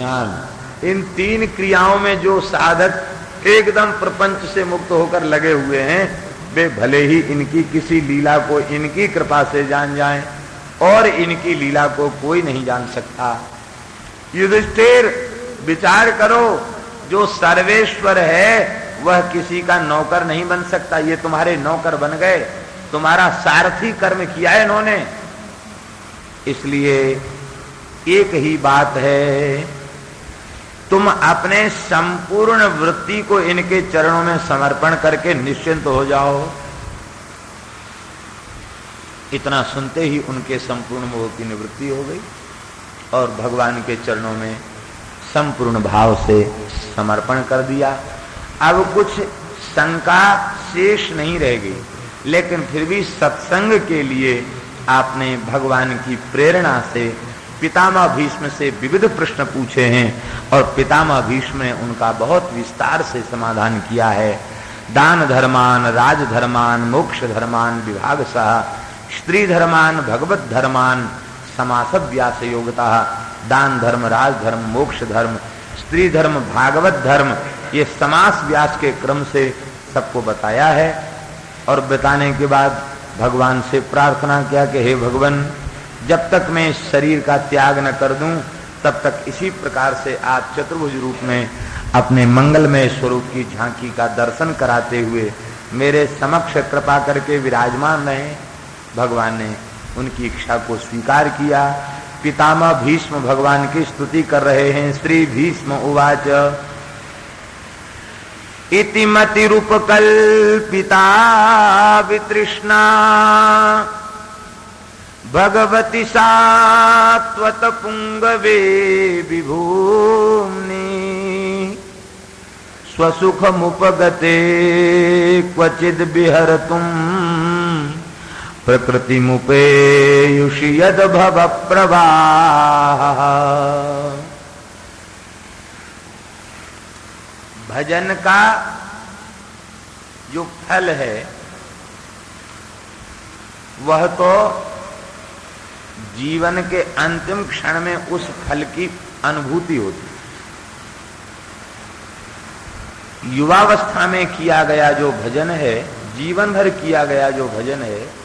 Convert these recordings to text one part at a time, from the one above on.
ध्यान। इन तीन क्रियाओं में जो साधक एकदम प्रपंच से मुक्त होकर लगे हुए हैं, वे भले ही इनकी किसी लीला को इनकी कृपा से जान जाएं, और इनकी लीला को कोई नहीं जान सकता। युधिष्ठिर विचार करो, जो सर्वेश्वर है वह किसी का नौकर नहीं बन सकता। ये तुम्हारे नौकर बन गए, तुम्हारा सारथी कर्म किया है इन्होंने। इसलिए एक ही बात है, तुम अपने संपूर्ण वृत्ति को इनके चरणों में समर्पण करके निश्चिंत हो जाओ। इतना सुनते ही उनके संपूर्ण मोह की निवृत्ति हो गई और भगवान के चरणों में संपूर्ण भाव से समर्पण कर दिया। अब कुछ शंका शेष नहीं रह गई, लेकिन फिर भी सत्संग के लिए आपने भगवान की प्रेरणा से पितामह भीष्म से विविध प्रश्न पूछे हैं और पितामह भीष्म ने उनका बहुत विस्तार से समाधान किया है। दान धर्मान, राज धर्मान, मोक्ष धर्मान विभागशः, स्त्री धर्मान, भगवत धर्मान समासव्यास योगता। दान धर्म, राज धर्म, मोक्ष धर्म, स्त्री धर्म, भागवत धर्म, ये समास व्यास के क्रम से सबको बताया है। और बताने के बाद भगवान से प्रार्थना किया कि हे भगवान, जब तक मैं इस शरीर का त्याग न कर दूं, तब तक इसी प्रकार से आप चतुर्भुज रूप में अपने मंगलमय स्वरूप की झांकी का दर्शन कराते हुए मेरे समक्ष कृपा करके विराजमान रहे। भगवान ने उनकी इच्छा को स्वीकार किया। पितामह भीष्म भगवान की स्तुति कर रहे हैं। श्री भीष्म उवाच इति मतिरूपकल्पिता वितृष्णा भगवती सात्वत पुंगवे विभूम्नि स्वसुखमुपगते क्वचिद् विहर्तुम् प्रकृतिमुपेयुषि यद भव प्रवाह। भजन का जो फल है वह तो जीवन के अंतिम क्षण में उस फल की अनुभूति होती है। युवावस्था में किया गया जो भजन है, जीवन भर किया गया जो भजन है,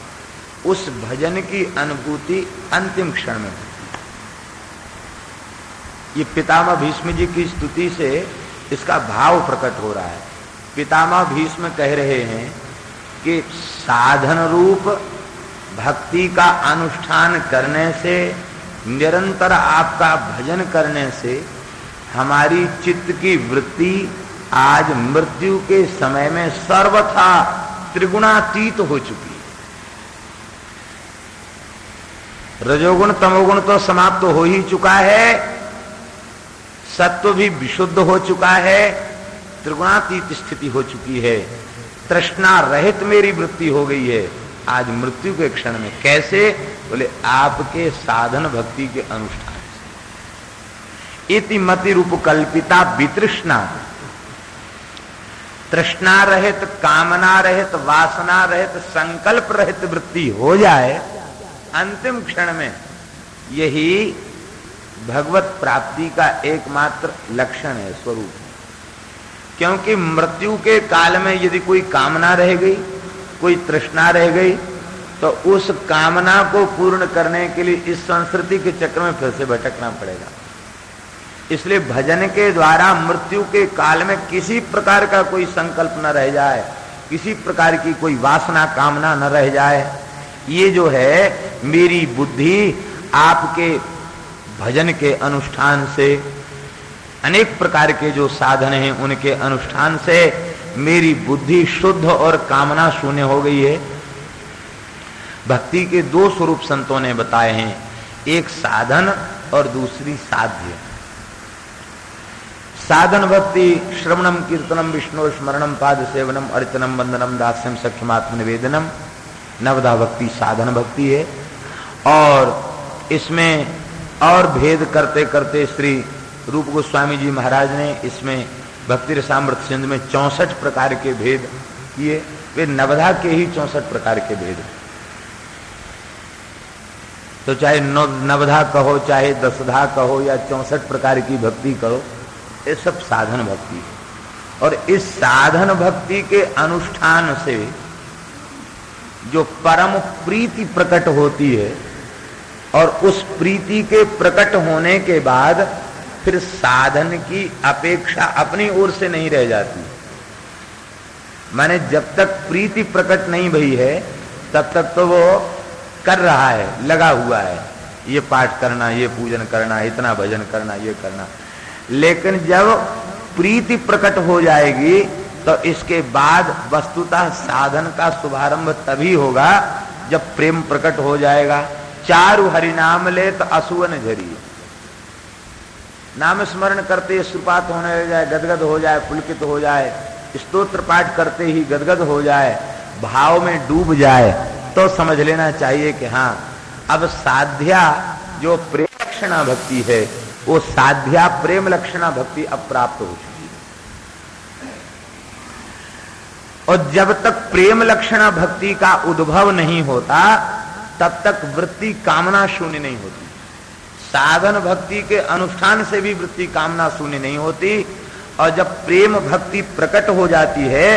उस भजन की अनुभूति अंतिम क्षण में होती है। ये पितामह भीष्म जी की स्तुति से इसका भाव प्रकट हो रहा है। पितामह भीष्म कह रहे हैं कि साधन रूप भक्ति का अनुष्ठान करने से, निरंतर आपका भजन करने से हमारी चित्त की वृत्ति आज मृत्यु के समय में सर्वथा त्रिगुणातीत हो चुकी है। रजोगुण तमोगुण तो समाप्त हो ही चुका है, सत्व भी विशुद्ध हो चुका है, त्रिगुणातीत स्थिति हो चुकी है, तृष्णा रहित मेरी वृत्ति हो गई है आज मृत्यु के क्षण में। कैसे? बोले आपके साधन भक्ति के अनुष्ठान से। इति मति रूप कल्पिता वितृष्णा, तृष्णा रहित, कामना रहित, वासना रहित, संकल्प रहित वृत्ति हो जाए अंतिम क्षण में, यही भगवत प्राप्ति का एकमात्र लक्षण है, स्वरूप। क्योंकि मृत्यु के काल में यदि कोई कामना रह गई, कोई तृष्णा रह गई, तो उस कामना को पूर्ण करने के लिए इस संस्कृति के चक्र में फिर से भटकना पड़ेगा। इसलिए भजन के द्वारा मृत्यु के काल में किसी प्रकार का कोई संकल्प न रह जाए, किसी प्रकार की कोई वासना कामना न रह जाए। ये जो है मेरी बुद्धि आपके भजन के अनुष्ठान से, अनेक प्रकार के जो साधन हैं उनके अनुष्ठान से मेरी बुद्धि शुद्ध और कामना शून्य हो गई है। भक्ति के दो स्वरूप संतों ने बताए हैं, एक साधन और दूसरी साध्य। साधन भक्ति श्रवणम कीर्तनम विष्णु स्मरणम पाद सेवनम अर्चनम वंदनम दास्यम सख्यमात्म निवेदनम, नवधा भक्ति साधन भक्ति है। और इसमें और भेद करते करते श्री रूप गोस्वामी जी महाराज ने इसमें भक्ति रसामृत सिंधु में 64 प्रकार के भेद किए। वे नवधा के ही 64 प्रकार के भेद। तो चाहे नवधा कहो, चाहे दसधा कहो, या 64 प्रकार की भक्ति कहो, ये सब साधन भक्ति है। और इस साधन भक्ति के अनुष्ठान से जो परम प्रीति प्रकट होती है, और उस प्रीति के प्रकट होने के बाद फिर साधन की अपेक्षा अपनी ओर से नहीं रह जाती। माने जब तक प्रीति प्रकट नहीं भई है तब तक तो वो कर रहा है, लगा हुआ है, ये पाठ करना, ये पूजन करना, इतना भजन करना, ये करना। लेकिन जब प्रीति प्रकट हो जाएगी तो इसके बाद वस्तुतः साधन का शुभारंभ तभी होगा जब प्रेम प्रकट हो जाएगा। चारु हरिनाम ले तो असुवन झरी, नाम स्मरण करते श्रुपात होने लग जाए, गदगद हो जाए, पुलकित हो जाए, स्तोत्र पाठ करते ही गदगद हो जाए, भाव में डूब जाए, तो समझ लेना चाहिए कि हाँ अब साध्या जो प्रेम लक्षणा भक्ति है वो साध्या प्रेम लक्षणा भक्ति अब प्राप्त हो चुकी है। और जब तक प्रेम लक्षणा भक्ति का उद्भव नहीं होता तब तक वृत्ति कामना शून्य नहीं होती। साधन भक्ति के अनुष्ठान से भी वृत्ति कामना शून्य नहीं होती। और जब प्रेम भक्ति प्रकट हो जाती है,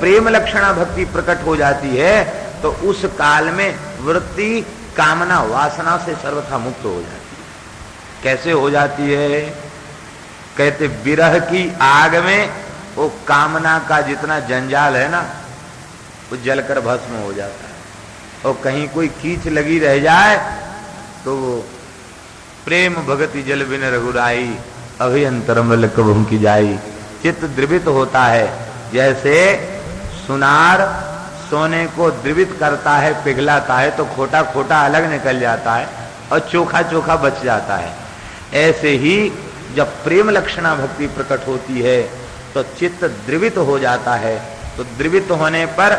प्रेम लक्षणा भक्ति प्रकट हो जाती है, तो उस काल में वृत्ति कामना वासना से सर्वथा मुक्त हो जाती है। कैसे हो जाती है? कहते विरह की आग में वो कामना का जितना जंजाल है ना, वो जलकर भस्म हो जाता है। और कहीं कोई कीच लगी रह जाए तो वो प्रेम भगति जल बिन रघुराई, अभियंतरम कबहू की जाई, चित्त द्रवित होता है। जैसे सुनार सोने को द्रवित करता है, पिघलाता है, तो खोटा खोटा अलग निकल जाता है और चोखा चोखा बच जाता है। ऐसे ही जब प्रेम लक्षणा भक्ति प्रकट होती है तो चित्त द्रवित हो जाता है। तो द्रवित होने पर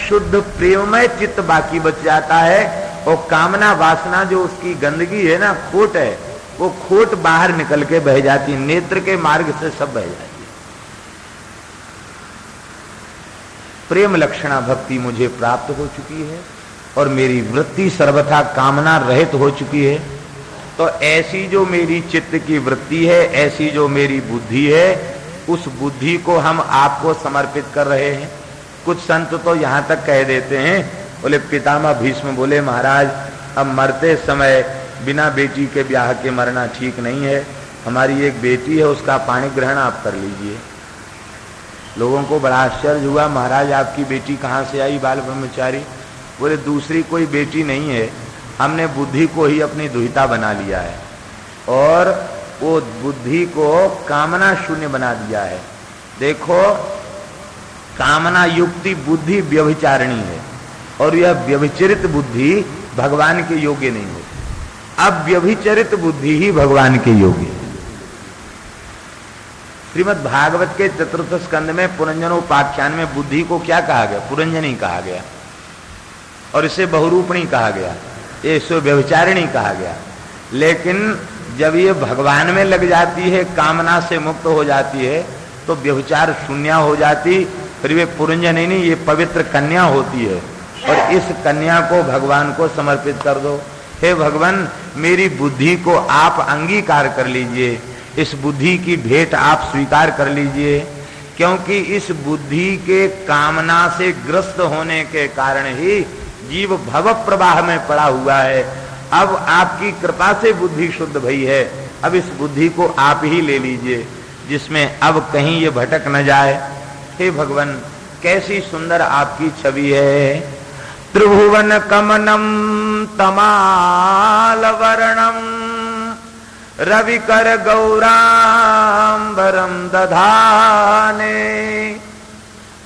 शुद्ध प्रेममय चित्त बाकी बच जाता है। और कामना वासना जो उसकी गंदगी है ना, खोट है, वो खोट बाहर निकल के बह जाती है, नेत्र के मार्ग से सब बह जाती है। प्रेम लक्षणा भक्ति मुझे प्राप्त हो चुकी है और मेरी वृत्ति सर्वथा कामना रहित हो चुकी है। तो ऐसी जो मेरी चित्त की वृत्ति है, ऐसी जो मेरी बुद्धि है, उस बुद्धि को हम आपको समर्पित कर रहे हैं। कुछ संत तो यहां तक कह देते हैं, बोले पितामह भीष्म बोले महाराज अब मरते समय बिना बेटी के ब्याह के मरना ठीक नहीं है, हमारी एक बेटी है उसका पाणी ग्रहण आप कर लीजिए। लोगों को बड़ा आश्चर्य हुआ, महाराज आपकी बेटी कहाँ से आई बाल ब्रह्मचारी? बोले दूसरी कोई बेटी नहीं है, हमने बुद्धि को ही अपनी दुहिता बना लिया है और वो बुद्धि को कामना शून्य बना दिया है। देखो कामना युक्ति बुद्धि व्यभिचारिणी है और यह व्यभिचरित बुद्धि भगवान के योग्य नहीं होती। अब व्यभिचरित बुद्धि ही भगवान के योग्य है। श्रीमद् भागवत के चतुर्थ स्कंद में पुरंजनोपाख्यान में बुद्धि को क्या कहा गया? पुरंजनी कहा गया और इसे बहुरूपणी कहा गया, ये इसे व्यभिचारिणी कहा गया। लेकिन जब ये भगवान में लग जाती है, कामना से मुक्त हो जाती है, तो व्यभिचार शून्य हो जाती, फिर वे पुरंजनी नहीं, ये पवित्र कन्या होती है। और इस कन्या को भगवान को समर्पित कर दो। हे भगवान मेरी बुद्धि को आप अंगीकार कर लीजिए, इस बुद्धि की भेंट आप स्वीकार कर लीजिए, क्योंकि इस बुद्धि के कामना से ग्रस्त होने के कारण ही जीव भव प्रवाह में पड़ा हुआ है। अब आपकी कृपा से बुद्धि शुद्ध भई है, अब इस बुद्धि को आप ही ले लीजिए जिसमें अब कहीं ये भटक न जाए। हे भगवान कैसी सुंदर आपकी छवि है। त्रिभुवन कमनम तमाल वर्णम रविकर गौरांबरम दधाने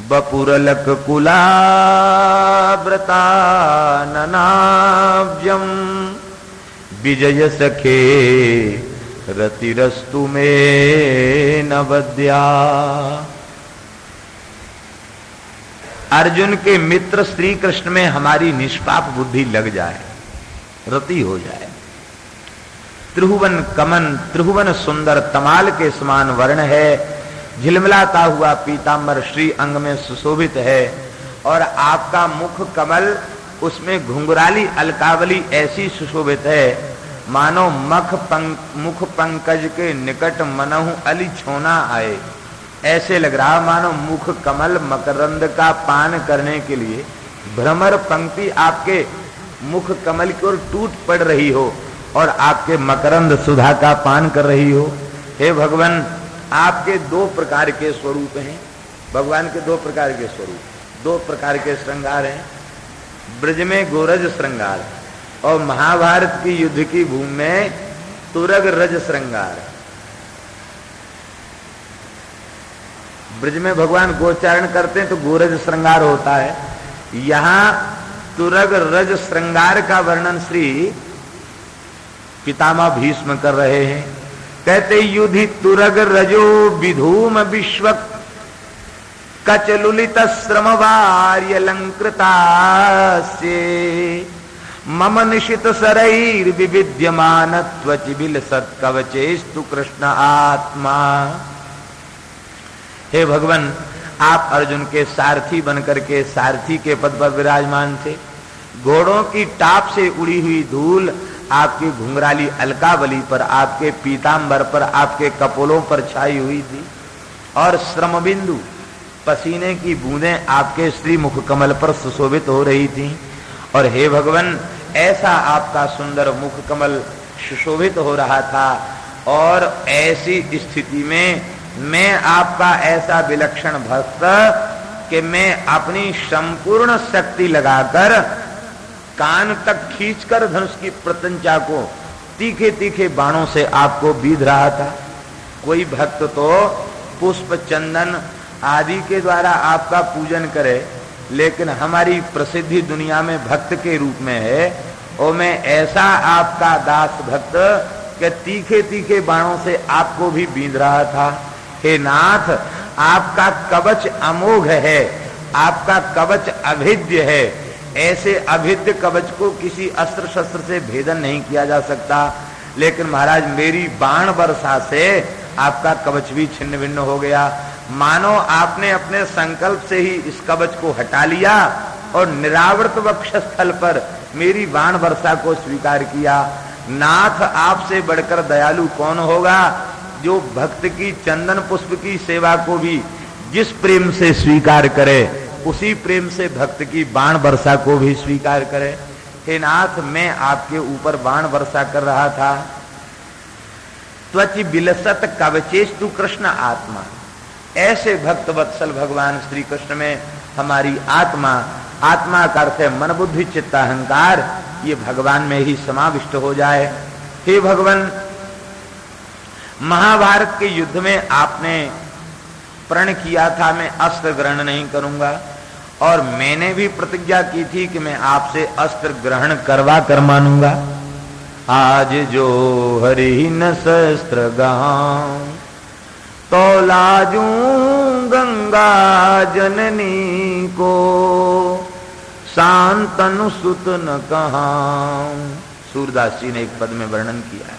बपुरलक कुलाव्रताननाव्यम विजय सखे रतिरस्तु में नवद्या। अर्जुन के मित्र श्री कृष्ण में हमारी निष्पाप बुद्धि लग जाए, रति हो जाए। त्रिभुवन कमन, त्रिभुवन सुंदर तमाल के समान वर्ण है, झिलमिलाता हुआ पीतांबर श्री अंग में सुशोभित है और आपका मुख कमल उसमें घुंघराली अलकावली ऐसी सुशोभित है मानो मुख पंकज के निकट मनहु अली छोना आए। ऐसे लग रहा मानो मुख कमल मकरंद का पान करने के लिए भ्रमर पंक्ति आपके मुख कमल की ओर टूट पड़ रही हो और आपके मकरंद सुधा का पान कर रही हो। हे भगवान, आपके दो प्रकार के स्वरूप हैं। भगवान के दो प्रकार के स्वरूप, दो प्रकार के श्रृंगार हैं। ब्रज में गोरज श्रृंगार और महाभारत की युद्ध की भूमि में तुरग रज श्रृंगार। ब्रज में भगवान गोचारण करते हैं तो गोरज श्रृंगार होता है। यहां तुरग रज श्रृंगार का वर्णन श्री पितामह भीष्म कर रहे हैं। कहते युधि तुरग रजो विधूम विश्व कचलुलित श्रम वार्यलंकृता से मम निशित सरैर विविद्यमान त्वचिबिल सत्कवचेस्तु कृष्ण आत्मा। हे भगवान, आप अर्जुन के सारथी बनकर के सारथी के पद पर विराजमान थे। घोड़ों की टाप से उड़ी हुई धूल आपकी घुंघराली अलकावली पर, आपके पीतांबर पर, आपके कपोलों पर छाई हुई थी और श्रम बिंदु पसीने की बूंदें आपके श्री मुख कमल पर सुशोभित हो रही थी। और हे भगवान, ऐसा आपका सुंदर मुख कमल सुशोभित हो रहा था और ऐसी स्थिति में मैं आपका ऐसा विलक्षण भक्त कि मैं अपनी संपूर्ण शक्ति लगाकर कान तक खींचकर धनुष की प्रत्यंचा को तीखे तीखे बाणों से आपको बीध रहा था। कोई भक्त तो पुष्प चंदन आदि के द्वारा आपका पूजन करे, लेकिन हमारी प्रसिद्धि दुनिया में भक्त के रूप में है और मैं ऐसा आपका दास भक्त कि तीखे तीखे बाणों से आपको भी बींध रहा था। हे नाथ, आपका कवच अमोघ है, आपका कवच अभेद्य है। ऐसे अभेद्य कवच को किसी अस्त्र शस्त्र से भेदन नहीं किया जा सकता, लेकिन महाराज मेरी बाण वर्षा से आपका कवच भी छिन्न भिन्न हो गया। मानो आपने अपने संकल्प से ही इस कवच को हटा लिया और निरावृत वक्षस्थल पर मेरी बाण वर्षा को स्वीकार किया। नाथ, आपसे बढ़कर दयालु कौन होगा, जो भक्त की चंदन पुष्प की सेवा को भी जिस प्रेम से स्वीकार करे उसी प्रेम से भक्त की बाण वर्षा को भी स्वीकार करे। हे नाथ, मैं आपके ऊपर बाण वर्षा कर रहा था। त्वचि बिलसत कवचेस्तु कृष्ण आत्मा। ऐसे भक्त वत्सल भगवान श्री कृष्ण में हमारी आत्मा, आत्मा का अर्थ है मन बुद्धि चित्त अहंकार, ये भगवान में ही समाविष्ट हो जाए। हे भगवान, महाभारत के युद्ध में आपने प्रण किया था मैं अस्त्र ग्रहण नहीं करूंगा, और मैंने भी प्रतिज्ञा की थी कि मैं आपसे अस्त्र ग्रहण करवा कर मानूंगा। आज जो हरि न शस्त्र गाऊं तो लाजू गंगा जननी को, शांतनु सुत न कहाऊं। सूरदास जी ने एक पद में वर्णन किया है,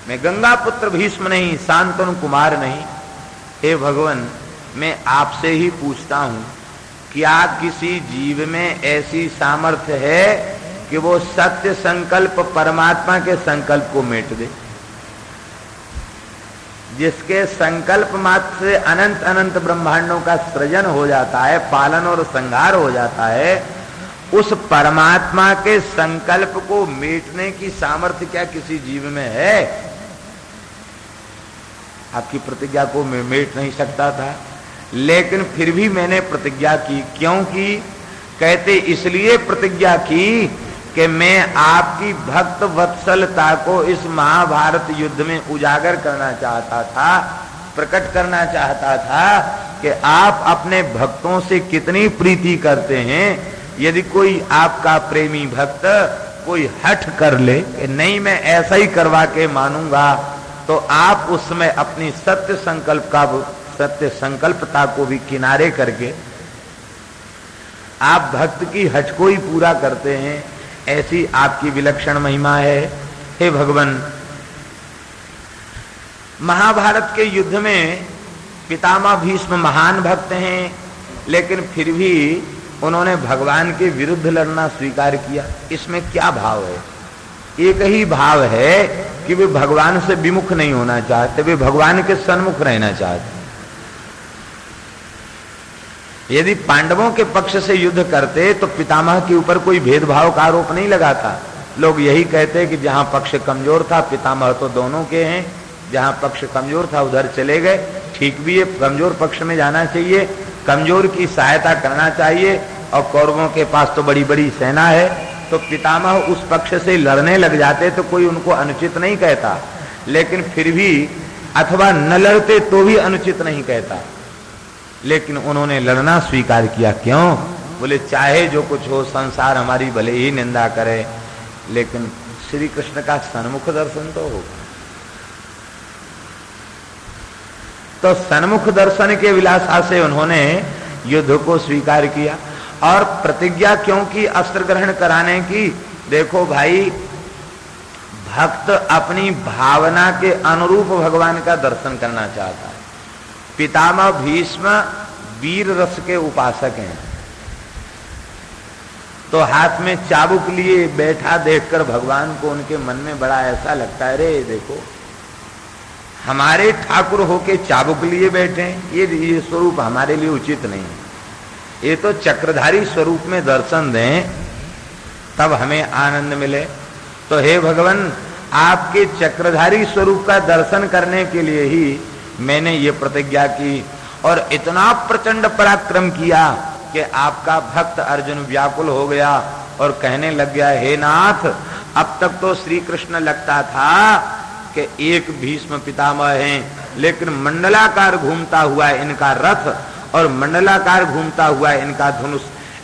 मैं गंगा पुत्र भीष्म नहीं, शांतनु कुमार नहीं। हे भगवान, मैं आपसे ही पूछता हूं, क्या किसी जीव में ऐसी सामर्थ्य है कि वो सत्य संकल्प परमात्मा के संकल्प को मेट दे? जिसके संकल्प मात्र से अनंत अनंत ब्रह्मांडों का सृजन हो जाता है, पालन और संहार हो जाता है, उस परमात्मा के संकल्प को मेटने की सामर्थ्य क्या किसी जीव में है? आपकी प्रतिज्ञा को मैं मेट नहीं सकता था, लेकिन फिर भी मैंने प्रतिज्ञा की। क्यों की? कहते इसलिए प्रतिज्ञा की कि मैं आपकी भक्त वत्सलता को इस महाभारत युद्ध में उजागर करना चाहता था, प्रकट करना चाहता था कि आप अपने भक्तों से कितनी प्रीति करते हैं। यदि कोई आपका प्रेमी भक्त कोई हठ कर ले कि नहीं मैं ऐसा ही करवा के मानूंगा, तो आप उसमें अपनी सत्य संकल्पता को भी किनारे करके आप भक्त की हठ को ही पूरा करते हैं। ऐसी आपकी विलक्षण महिमा है। हे भगवान, महाभारत के युद्ध में पितामह भीष्म महान भक्त हैं, लेकिन फिर भी उन्होंने भगवान के विरुद्ध लड़ना स्वीकार किया। इसमें क्या भाव है? एक ही भाव है कि वे भगवान से विमुख नहीं होना चाहते, वे भगवान के सन्मुख रहना चाहते। यदि पांडवों के पक्ष से युद्ध करते तो पितामह के ऊपर कोई भेदभाव का आरोप नहीं लगाता। लोग यही कहते कि जहां पक्ष कमजोर था, पितामह तो दोनों के हैं, जहां पक्ष कमजोर था उधर चले गए। ठीक भी है, कमजोर पक्ष में जाना चाहिए, कमजोर की सहायता करना चाहिए। और कौरवों के पास तो बड़ी बड़ी सेना है, तो पितामह उस पक्ष से लड़ने लग जाते तो कोई उनको अनुचित नहीं कहता, लेकिन फिर भी अथवा न लड़ते तो भी अनुचित नहीं कहता। लेकिन उन्होंने लड़ना स्वीकार किया। क्यों? बोले चाहे जो कुछ हो, संसार हमारी भले ही निंदा करे, लेकिन श्री कृष्ण का सन्मुख दर्शन तो होगा। तो सन्मुख दर्शन के विलासा से उन्होंने युद्ध को स्वीकार किया। और प्रतिज्ञा क्यों की अस्त्र ग्रहण कराने की? देखो भाई, भक्त अपनी भावना के अनुरूप भगवान का दर्शन करना चाहता है। पितामह भीष्म वीर रस के उपासक हैं, तो हाथ में चाबुक लिए बैठा देखकर भगवान को उनके मन में बड़ा ऐसा लगता है, रे देखो हमारे ठाकुर होके चाबुक लिए बैठे, ये स्वरूप हमारे लिए उचित नहीं है। ये तो चक्रधारी स्वरूप में दर्शन दें तब हमें आनंद मिले। तो हे भगवान, आपके चक्रधारी स्वरूप का दर्शन करने के लिए ही मैंने ये प्रतिज्ञा की और इतना प्रचंड पराक्रम किया कि आपका भक्त अर्जुन व्याकुल हो गया और कहने लग गया, हे नाथ, अब तक तो श्री कृष्ण लगता था कि एक भीष्म पितामह हैं, लेकिन मंडलाकार घूमता हुआ इनका रथ और मंडलाकार घूमता हुआ इनका धनुष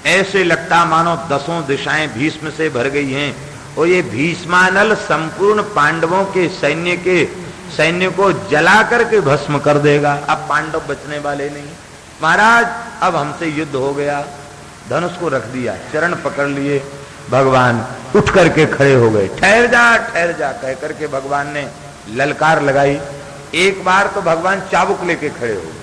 ऐसे लगता मानो दसों दिशाएं भीष्म से भर गई हैं। और ये भीष्मानल संपूर्ण पांडवों के सैन्य को जला करके भस्म कर देगा। अब पांडव बचने वाले नहीं। महाराज अब हमसे युद्ध हो गया। धनुष को रख दिया, चरण पकड़ लिए, भगवान उठ करके खड़े हो गए। ठहर जा कह करके भगवान ने ललकार लगाई। एक बार तो भगवान चाबुक लेके खड़े हो गए।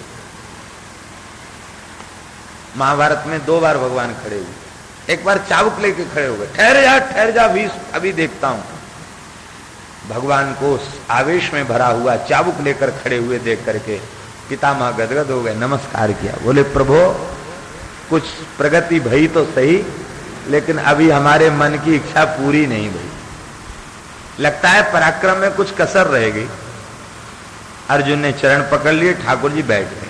महाभारत में 2 बार भगवान खड़े हुए। एक बार चाबुक लेके खड़े हो गए। ठहर जा भीष्म, अभी देखता हूं। भगवान को आवेश में भरा हुआ चाबुक लेकर खड़े हुए देख करके पितामह गदगद हो गए, नमस्कार किया। बोले प्रभु, कुछ प्रगति भई तो सही, लेकिन अभी हमारे मन की इच्छा पूरी नहीं भई। लगता है पराक्रम में कुछ कसर रह गई। अर्जुन ने चरण पकड़ लिए, ठाकुर जी बैठ गए।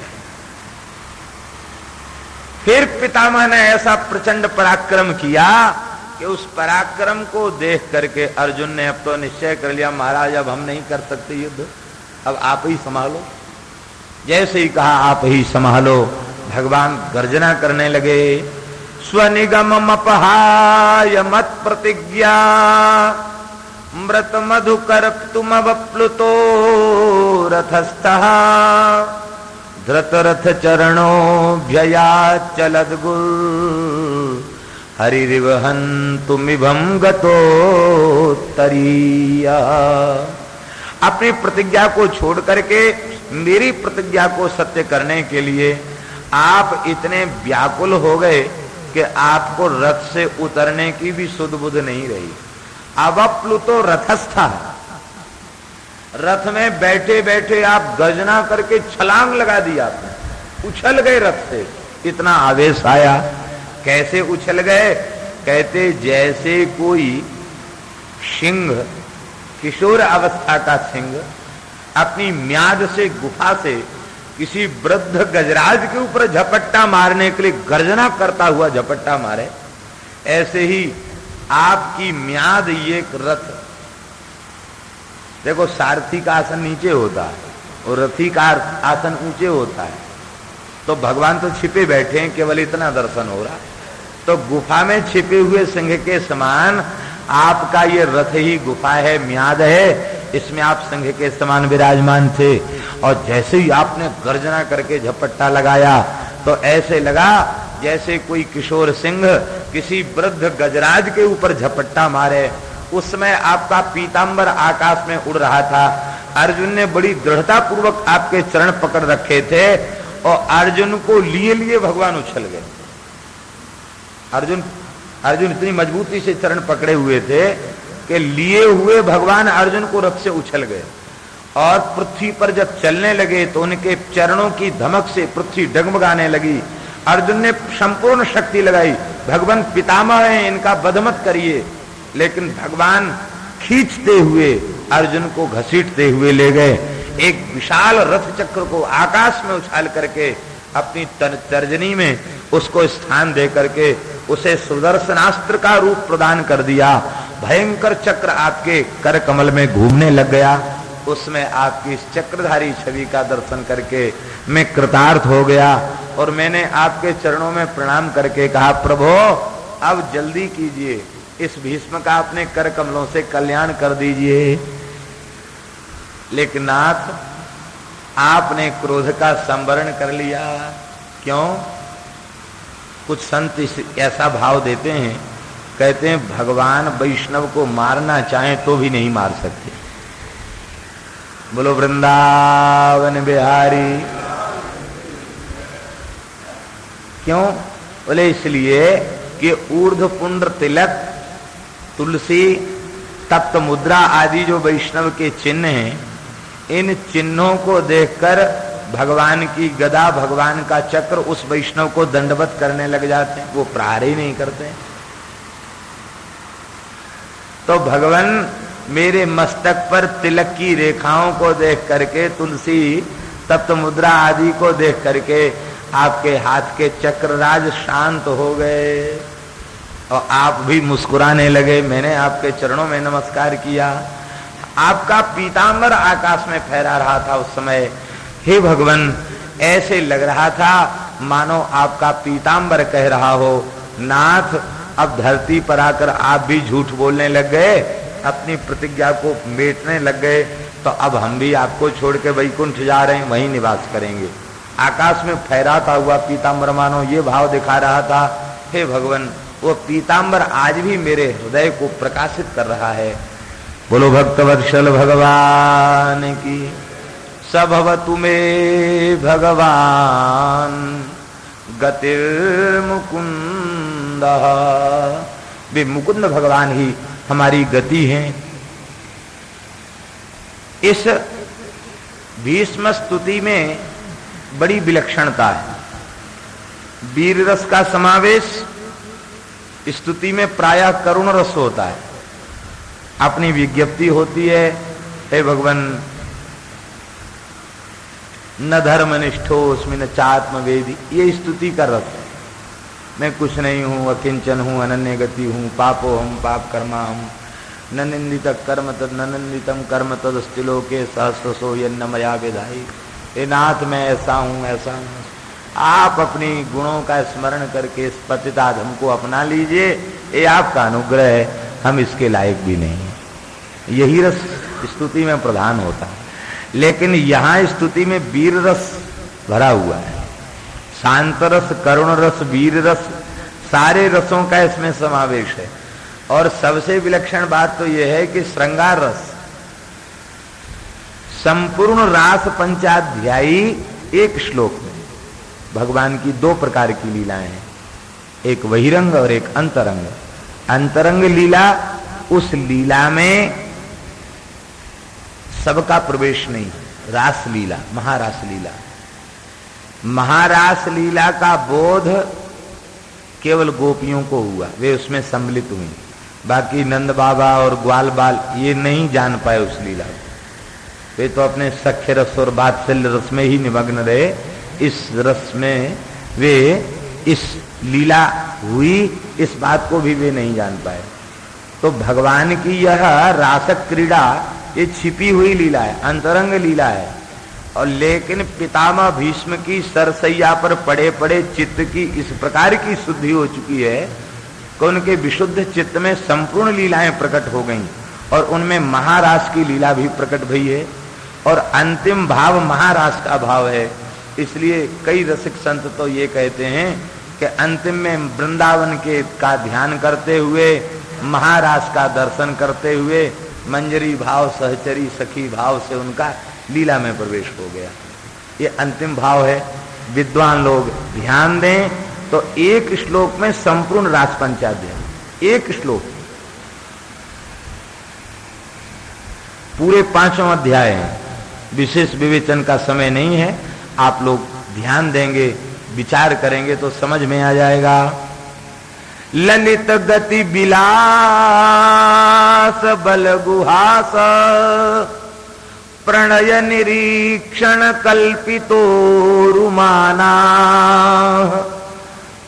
फिर पितामह ने ऐसा प्रचंड पराक्रम किया कि उस पराक्रम को देख करके अर्जुन ने अब तो निश्चय कर लिया, महाराज अब हम नहीं कर सकते युद्ध, अब आप ही संभालो। जैसे ही कहा आप ही संभालो, भगवान गर्जना करने लगे, स्वनिगम अपहाय मत प्रतिज्ञा मृत मधुकर तुम वप्लुतो रथस्थः धृत रथ चरणो भया चलद गुर हरिरिवहंतुमिभं गतो तरिया। अपनी प्रतिज्ञा को छोड़ करके मेरी प्रतिज्ञा को सत्य करने के लिए आप इतने व्याकुल हो गए कि आपको रथ से उतरने की भी सुध बुध नहीं रही। अवप्लुतो रथस्था, रथ में बैठे बैठे आप गर्जना करके छलांग लगा दी, आपने उछल गए रथ से, इतना आवेश आया। कैसे उछल गए? कहते जैसे कोई सिंह, किशोर अवस्था का सिंह अपनी म्याद से गुफा से किसी वृद्ध गजराज के ऊपर झपट्टा मारने के लिए गर्जना करता हुआ झपट्टा मारे, ऐसे ही आपकी म्याद ये रथ। देखो सारथी का आसन नीचे होता है और रथी का आसन ऊंचे होता है, तो भगवान तो छिपे बैठे हैं, केवल इतना दर्शन हो रहा। तो गुफा में छिपे हुए सिंह के समान आपका ये रथ ही गुफा है, म्याद है, इसमें आप सिंह के समान विराजमान थे। और जैसे ही आपने गर्जना करके झपट्टा लगाया तो ऐसे लगा जैसे कोई किशोर सिंह किसी वृद्ध गजराज के ऊपर झपट्टा मारे। उस समय आपका पीतांबर आकाश में उड़ रहा था। अर्जुन ने बड़ी दृढ़ता पूर्वक आपके चरण पकड़ रखे थे और अर्जुन को लिए लिए भगवान उछल गए। अर्जुन इतनी मजबूती से चरण पकड़े हुए थे कि लिए हुए भगवान अर्जुन को रथ से उछल गए और पृथ्वी पर जब चलने लगे तो उनके चरणों की धमक से पृथ्वी डगमगाने लगी। अर्जुन ने संपूर्ण शक्ति लगाई, भगवान पितामह हैं, इनका वध मत करिए, लेकिन भगवान खींचते हुए अर्जुन को घसीटते हुए ले गए। एक विशाल रथ चक्र को आकाश में उछाल करके अपनी तर्जनी में उसको स्थान दे करके उसे सुदर्शनास्त्र का रूप प्रदान कर दिया। भयंकर चक्र आपके कर कमल में घूमने लग गया। उसमें आपकी इस चक्रधारी छवि का दर्शन करके मैं कृतार्थ हो गया और मैंने आपके चरणों में प्रणाम करके कहा, प्रभु अब जल्दी कीजिए, इस भीष्म का अपने कर कमलों से कल्याण कर दीजिए। लेकिन नाथ, आपने क्रोध का संवरण कर लिया। क्यों? कुछ संत ऐसा भाव देते हैं, कहते हैं भगवान वैष्णव को मारना चाहें तो भी नहीं मार सकते। बोलो वृंदावन बिहारी। क्यों? बोले इसलिए कि ऊर्ध्व पुंड्र तिलक, तुलसी, तप्त मुद्रा आदि जो वैष्णव के चिन्ह हैं, इन चिन्हों को देखकर भगवान की गदा, भगवान का चक्र उस वैष्णव को दंडवत करने लग जाते हैं, वो प्रहार ही नहीं करते। तो भगवान मेरे मस्तक पर तिलक की रेखाओं को देख करके, तुलसी, तप्त मुद्रा आदि को देख करके आपके हाथ के चक्रराज शांत हो गए और आप भी मुस्कुराने लगे। मैंने आपके चरणों में नमस्कार किया। आपका पीतांबर आकाश में फहरा रहा था उस समय। हे भगवान, ऐसे लग रहा था मानो आपका पीतांबर कह रहा हो, नाथ अब धरती पर आकर आप भी झूठ बोलने लग गए, अपनी प्रतिज्ञा को मेटने लग गए, तो अब हम भी आपको छोड़ के वैकुंठ जा रहे हैं, वहीं निवास करेंगे। आकाश में फहराता हुआ पीतांबर मानो ये भाव दिखा रहा था, हे भगवान, वो पीतांबर आज भी मेरे हृदय को प्रकाशित कर रहा है। बोलो भक्तवत्सल भगवान की। सभवतु मे भगवान गतिर्मुकुंद। वे मुकुंद भगवान ही हमारी गति हैं। इस भीष्म स्तुति में बड़ी विलक्षणता है। वीर रस का समावेश स्तुति में प्रायः करुण रस होता है। अपनी विज्ञप्ति होती है, हे भगवान, न धर्मनिष्ठोस्मि न चात्मवेदी, ये स्तुति का रस है। मैं कुछ नहीं हूं, अकिंचन हूं, अनन्य गति हूं, पापो हम पाप कर्मा हम, न निंदित कर्म तद न निंदितम कर्म तदस्ति लोके सहस्रसो यन्न मया विधाई। हे नाथ, मैं ऐसा हूं, ऐसा हूं। आप अपनी गुणों का स्मरण करके इस पतिताधम को अपना लीजिए, ये आपका अनुग्रह है, हम इसके लायक भी नहीं हैं। यही रस स्तुति में प्रधान होता है। लेकिन यहां स्तुति में वीर रस भरा हुआ है। शांत रस, करुण रस, वीर रस, सारे रसों का इसमें समावेश है। और सबसे विलक्षण बात तो यह है कि श्रृंगार रस, संपूर्ण रास पंचाध्यायी एक श्लोक में भगवान की दो प्रकार की लीलाएं हैं, एक बहिरंग और एक अंतरंग। अंतरंग लीला, उस लीला में सबका प्रवेश नहीं। रास लीला, महारास लीला, महारास लीला का बोध केवल गोपियों को हुआ, वे उसमें सम्मिलित हुई। बाकी नंद बाबा और ग्वाल बाल ये नहीं जान पाए उस लीला को। वे तो अपने सख्य रस और वात्सल्य रस में ही निमग्न रहे। इस रस में वे, इस लीला हुई, इस बात को भी वे नहीं जान पाए। तो भगवान की यह रासक क्रीड़ा ये छिपी हुई लीला है, अंतरंग लीला है। और लेकिन पितामह भीष्म की सरसैया पर पड़े पड़े चित्त की इस प्रकार की शुद्धि हो चुकी है कि उनके विशुद्ध चित्त में संपूर्ण लीलाएं प्रकट हो गईं और उनमें महारास की लीला भी प्रकट भई है। और अंतिम भाव महारास का भाव है। इसलिए कई रसिक संत तो ये कहते हैं कि अंतिम में वृंदावन के का ध्यान करते हुए, महारास का दर्शन करते हुए, मंजरी भाव, सहचरी, सखी भाव से उनका लीला में प्रवेश हो गया। ये अंतिम भाव है। विद्वान लोग ध्यान दें तो एक श्लोक में संपूर्ण रास पंचाध्याय, एक श्लोक, पूरे 5वां अध्याय है। विशेष विवेचन का समय नहीं है, आप लोग ध्यान देंगे, विचार करेंगे तो समझ में आ जाएगा। ललित गति विलास बल गुहास प्रणय निरीक्षण कल्पितो रुमाना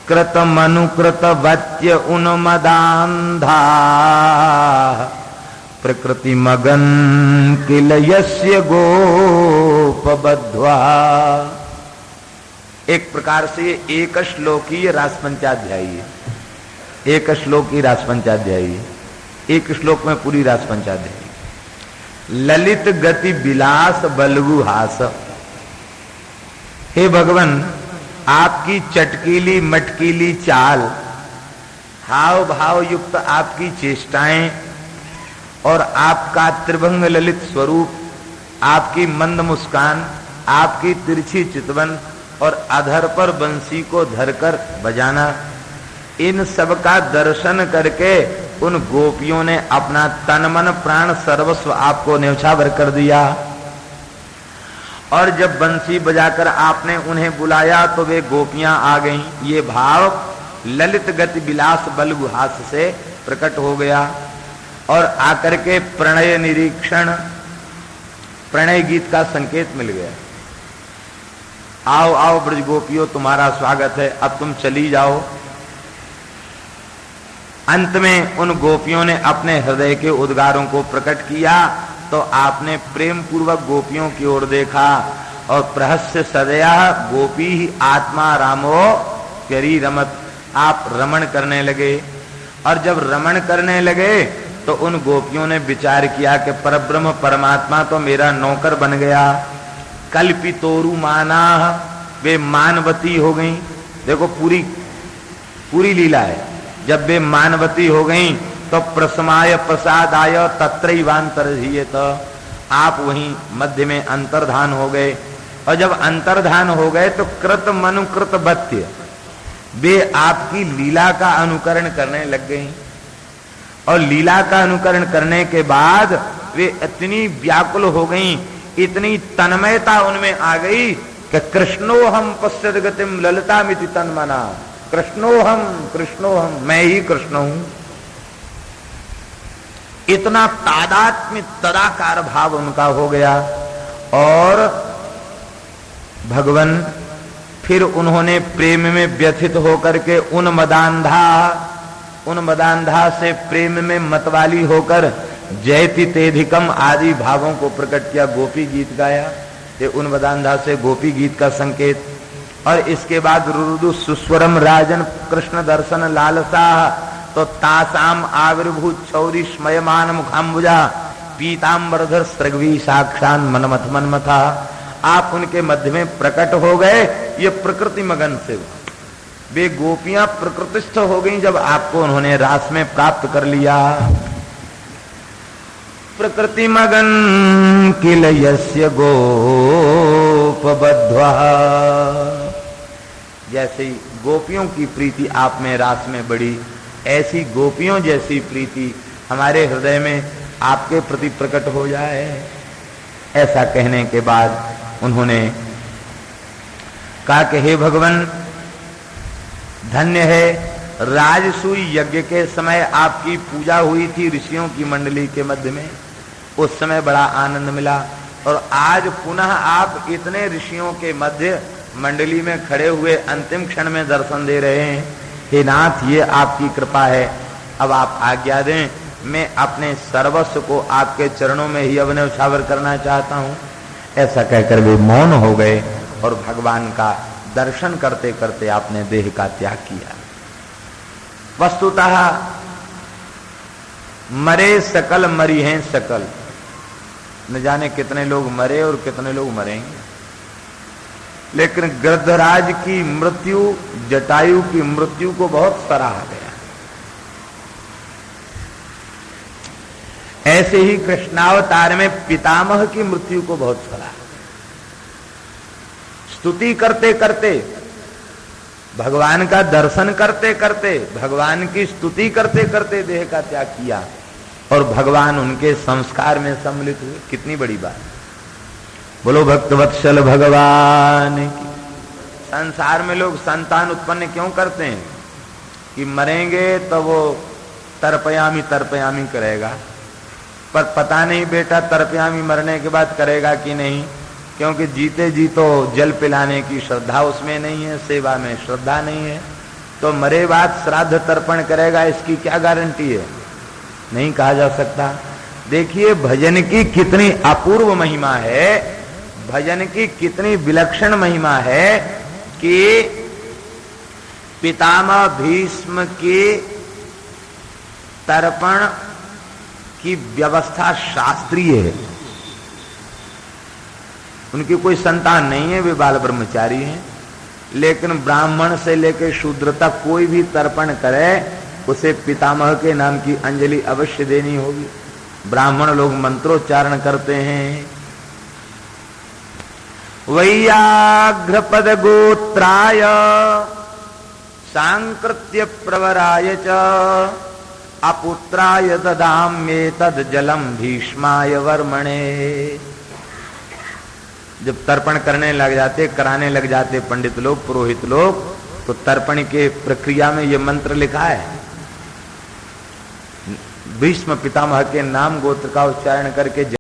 कृत मनुकृत वत्य उन्मदांधा प्रकृति मगन किल यस्य गोपबद्ध्वा। एक प्रकार से एक श्लोकीय रास पंचाध्यायी है, एक श्लोकी रास पंचाध्यायी है, एक श्लोक में पूरी रास पंचाध्यायी। ललित गति विलास बलगु हास। हे भगवान, आपकी चटकीली मटकीली चाल, हाव भाव युक्त आपकी चेष्टाएं और आपका त्रिभंग ललित स्वरूप, आपकी मंद मुस्कान, आपकी तिरछी चितवन और अधर पर बंसी को धरकर बजाना, इन सब का दर्शन करके उन गोपियों ने अपना तन मन प्राण सर्वस्व आपको न्यौछावर कर दिया। और जब बंसी बजाकर आपने उन्हें बुलाया तो वे गोपियां आ गईं। ये भाव ललित गति विलास बल गुहास से प्रकट हो गया और आकर के प्रणय निरीक्षण, प्रणय गीत का संकेत मिल गया। आओ आओ ब्रज गोपियों, तुम्हारा स्वागत है, अब तुम चली जाओ। अंत में उन गोपियों ने अपने हृदय के उद्गारों को प्रकट किया तो आपने प्रेम पूर्वक गोपियों की ओर देखा और प्रहस्य सदया गोपी ही आत्मा रामो प्यरी रमत, आप रमण करने लगे। और जब रमण करने लगे तो उन गोपियों ने विचार किया कि परब्रह्म परमात्मा तो मेरा नौकर बन गया। कल्पितोरु माना, वे मानवती हो गईं। देखो पूरी लीला है। जब वे मानवती हो गईं तो प्रसमाय प्रसादाय तत्रैवांतर्हियेत, आप वहीं मध्य में अंतर्धान हो गए। और जब अंतर्धान हो गए तो कृत मनुकृत भत्य, वे आपकी लीला का अनुकरण करने लग गई। और लीला का अनुकरण करने के बाद वे इतनी व्याकुल हो गईं, इतनी तन्मयता उनमें आ गई कि कृष्णोहम पश्यत गतिम ललितामिति तन्मना, कृष्णोहम कृष्णोहम, मैं ही कृष्ण हूं। इतना तादात्म्य तदाकार भाव उनका हो गया। और भगवान फिर उन्होंने प्रेम में व्यथित होकर के उन्मदांधा से प्रेम में मतवाली होकर जयति तेधिकम आदि भावों को प्रकट किया, गोपी गीत गाया। ये उन्मदांधा से गोपी गीत का संकेत। और इसके बाद रुरुदु सुस्वरम राजन कृष्ण दर्शन लालसा, तो तासाम आविर्भूत चौरी स्मयमान मुखाम्बुजा पीताम्बरधर सृग्वी साक्षान मनमथ मनमथा, आप उनके मध्य में प्रकट हो गए। ये प्रकृति मगन से वे गोपियां प्रकृतिस्थ हो गईं जब आपको उन्होंने रास में प्राप्त कर लिया। प्रकृति मगन किल यस्य गोपबद्ध्वा, जैसे गोपियों की प्रीति आप में रास में बढ़ी, ऐसी गोपियों जैसी प्रीति हमारे हृदय में आपके प्रति प्रकट हो जाए। ऐसा कहने के बाद उन्होंने कहा कि हे भगवान, धन्य है, राजसूय यज्ञ के समय आपकी पूजा हुई थी ऋषियों की मंडली के मध्य में, उस समय बड़ा आनंद मिला। और आज पुनः आप इतने ऋषियों के मध्य मंडली में खड़े हुए अंतिम क्षण में दर्शन दे रहे हैं। हे नाथ, ये आपकी कृपा है, अब आप आज्ञा दें, मैं अपने सर्वस्व को आपके चरणों में ही अब न्यौछावर करना चाहता हूं। ऐसा कहकर वे मौन हो गए और भगवान का दर्शन करते करते आपने देह का त्याग किया। वस्तुतः मरे सकल मरी हैं सकल, न जाने कितने लोग मरे और कितने लोग मरेंगे, लेकिन गृद्धराज की मृत्यु, जटायु की मृत्यु को बहुत सराहा गया। ऐसे ही कृष्णावतार में पितामह की मृत्यु को बहुत सराहा। स्तुति करते करते भगवान का दर्शन करते करते, भगवान की स्तुति करते करते देह का त्याग किया और भगवान उनके संस्कार में सम्मिलित हुए। कितनी बड़ी बात। बोलो भक्तवत्सल भगवान की। संसार में लोग संतान उत्पन्न क्यों करते हैं कि मरेंगे तो वो तर्पयामी तर्पयामी करेगा, पर पता नहीं बेटा तर्पयामी मरने के बाद करेगा कि नहीं, क्योंकि जीते जी तो जल पिलाने की श्रद्धा उसमें नहीं है, सेवा में श्रद्धा नहीं है, तो मरे बाद श्राद्ध तर्पण करेगा, इसकी क्या गारंटी है? नहीं कहा जा सकता। देखिए भजन की कितनी अपूर्व महिमा है, भजन की कितनी विलक्षण महिमा है कि पितामह भीष्म के तर्पण की व्यवस्था शास्त्रीय है। उनकी कोई संतान नहीं है, वे बाल ब्रह्मचारी हैं, लेकिन ब्राह्मण से लेकर शूद्र तक कोई भी तर्पण करे उसे पितामह के नाम की अंजलि अवश्य देनी होगी। ब्राह्मण लोग मंत्रोच्चारण करते हैं। वैयाघ्रपद गोत्राय सांकृत्य प्रवराय च अपुत्राय ददाम्येतद् जलम भीष्माय वर्मणे। जब तर्पण करने लग जाते, कराने लग जाते पंडित लोग, पुरोहित लोग, तो तर्पण के प्रक्रिया में ये मंत्र लिखा है। भीष्म पितामह के नाम गोत्र का उच्चारण करके